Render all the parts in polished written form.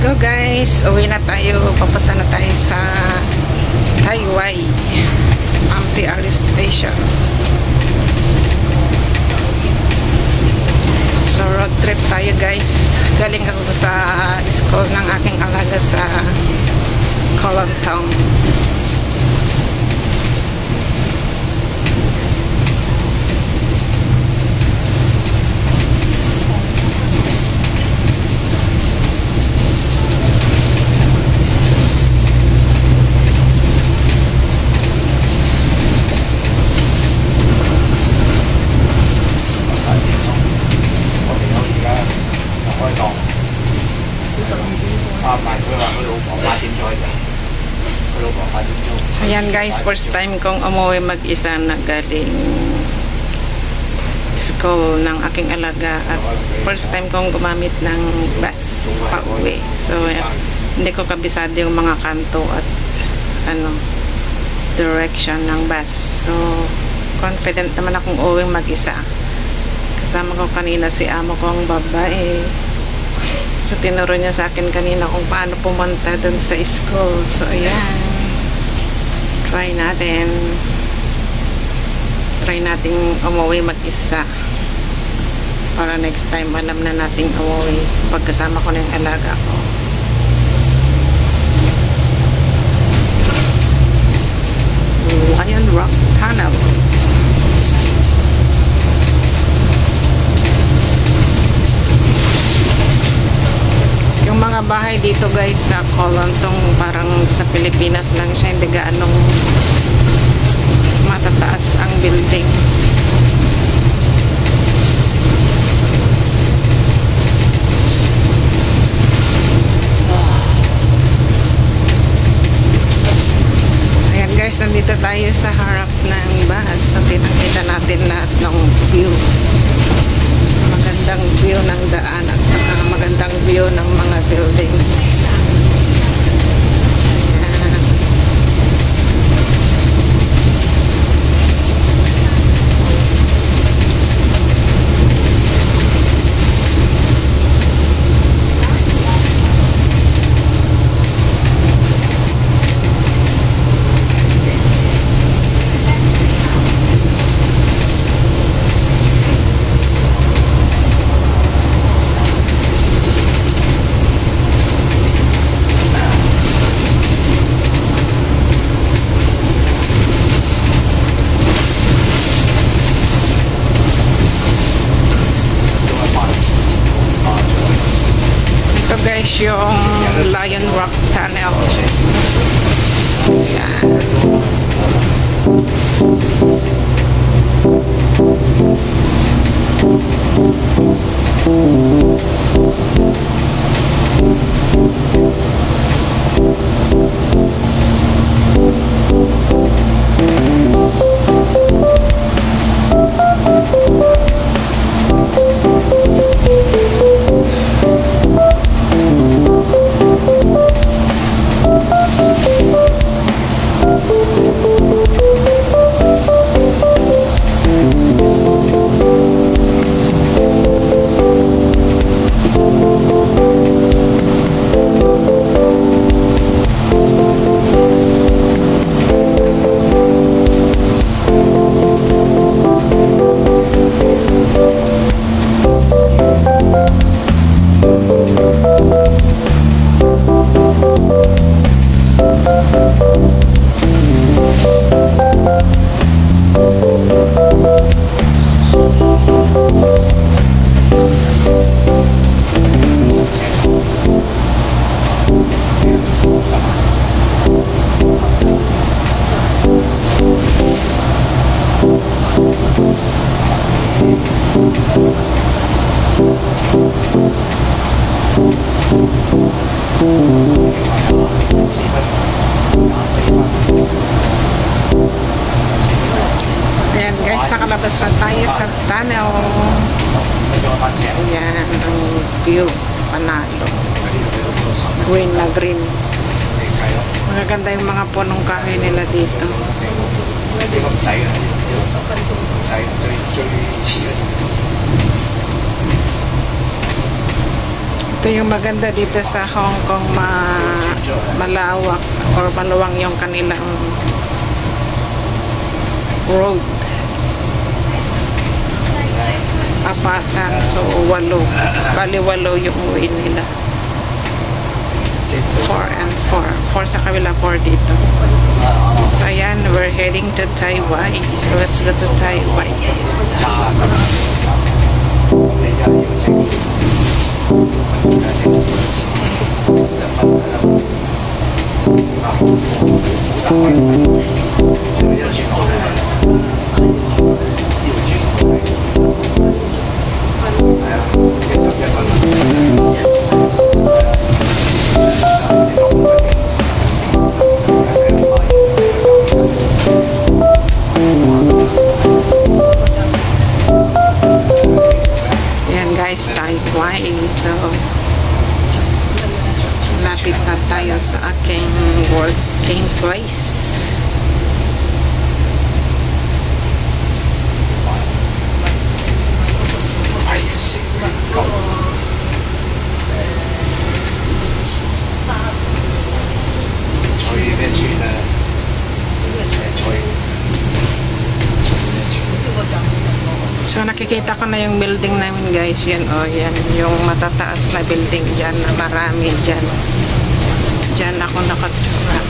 So guys, uwi na tayo. Papunta na tayo sa Taiwai MTR station. So road trip tayo guys. Galing ako sa school ng aking alaga sa Kelantan. So yan guys, first time kong umuwi mag-isa na galing school ng aking alaga at first time kong gumamit ng bus pa uwi. So hindi ko kabisado yung mga kanto at direction ng bus. So confident naman akong uwing mag-isa. Kasama ko kanina si amo kong babae. So tinuro niya sa akin kanina kung paano pumunta dun sa school. So ayan, try nating umuwi mag-isa para next time alam na nating umuwi pagkasama ko na yung alaga ko. Lion Rock Tunnel. Yung mga bahay dito guys sa Kelantan parang sa Pilipinas lang siya, hindi gaanong matataas ang building. Ayan guys, nandito tayo sa harap ng bus. So kitang-kita natin lahat ng view. Magandang view ng daan at saka magandang view ng mga buildings. Ayan. Guys, yung Lion Rock Tunnel. Yan. Ayan guys, nakalabas na tayo sa tunnel. Ayan ang view, panalo. Green na green. Magaganda yung mga punong kahoy nila dito. Ito yung maganda dito sa Hong Kong, malawak or maluwang yung kanilang road. Apatan, so 8. Bali 8 yung uwi nila. 4 and 4 sa kabila, 4 dito. So ayan, we're heading to Taiwan. So let's go to Taiwan. Taiwan. So lapit na tayo sa aking working place. So nakikita ko na yung building namin, guys. Yan, oh, yan yung matataas na building dyan, na marami dyan. Dyan ako nakatura.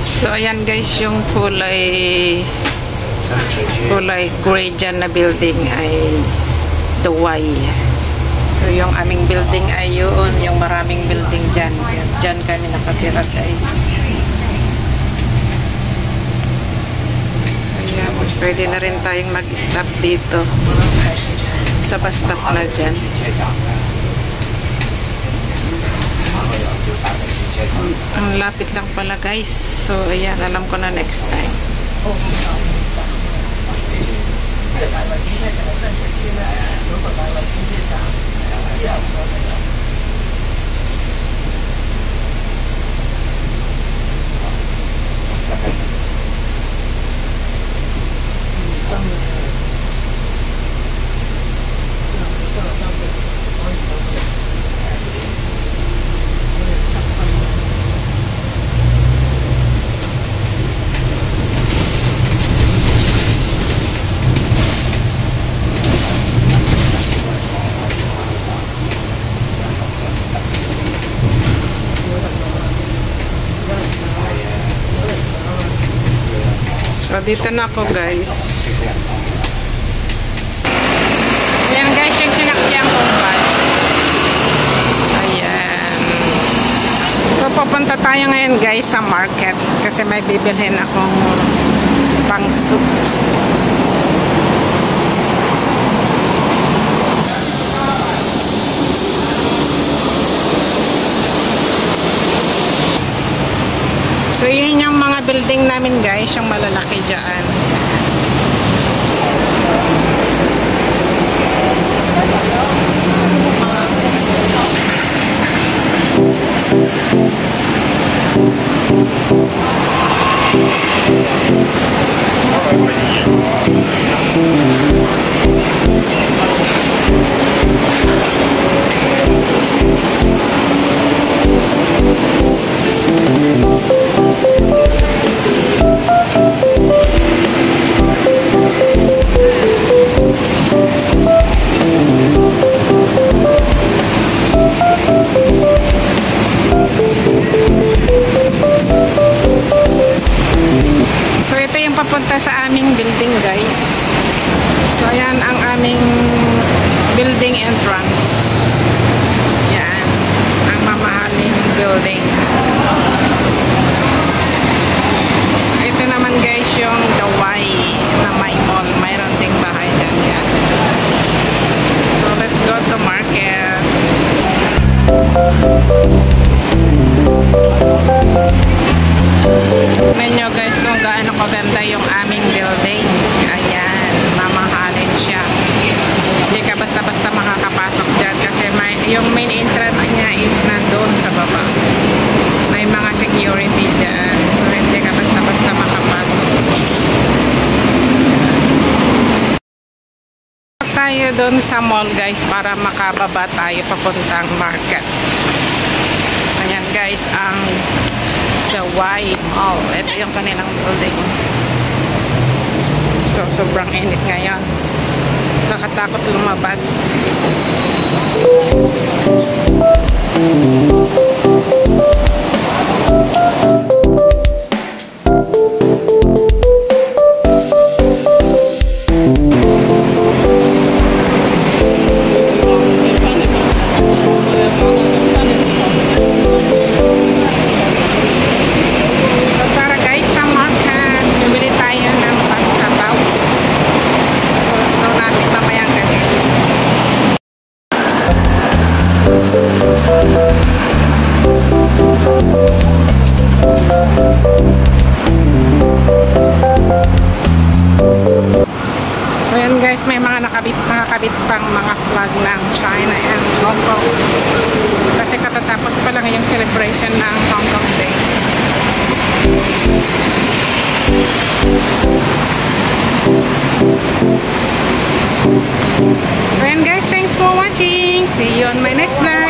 So ayan, guys, yung kulay gray dyan na building ay The Y. So yung aming building ay yun, yung maraming building dyan. Dyan kami nakatira, guys. So yan, pwede na rin tayong mag-stop dito sa bus stop na dyan. Ang lapit lang pala, guys. So ayan, alam ko na next time. So, dito na ako, guys. Ayan, guys, yung sinakyan kong bus. Ayan. So, pupunta tayo ngayon, guys, sa market. Kasi may bibilhin akong pang soup. So, yun yung mga building namin, guys, yung malalaki dyan. Yung main entrance niya is nandun sa baba. May mga security dyan. So, hindi ka basta-basta makapasok. Tayo doon sa mall guys para makababa tayo papuntang market. Ayan guys, ang The Y Mall. Ito yung kanilang building. So, sobrang init ngayon. Nakatakot lumabas. May mga nakakabit pang mga flag ng China and Hong Kong kasi katatapos pa lang yung celebration ng Hong Kong Day. So yan guys, thanks for watching. See you on my next vlog.